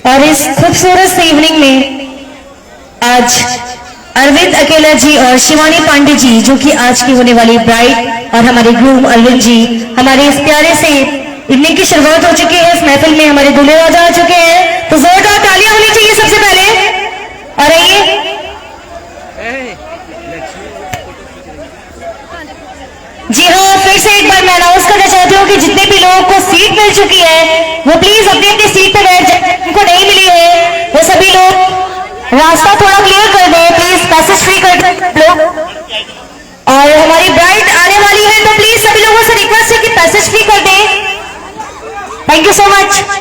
और इस खूबसूरत इवनिंग में आज अरविंद अकेला जी और शिवानी पांडे जी, जो कि आज की होने वाली ब्राइड, और हमारे ग्रूम अरविंद जी, हमारे इस प्यारे से इवनिंग की शुरुआत हो चुकी है। इस महफिल में हमारे दूल्हे राजा आ चुके हैं, तो जोरदार तालियां होनी चाहिए सबसे पहले। और आइए जी हाँ, फिर से एक बार मैं अनाउंस करना चाहती हूँ कि जितने भी लोगों को सीट मिल चुकी है वो प्लीज अपनी अपनी सीट पे बैठ जाए। जिनको नहीं मिली है वो सभी लोग रास्ता थोड़ा क्लियर कर दें, प्लीज पैसेज फ्री कर दें लोग। और हमारी ब्राइड आने वाली है, तो प्लीज सभी लोगों से रिक्वेस्ट है कि पैसेज फ्री कर दें। Thank you so much.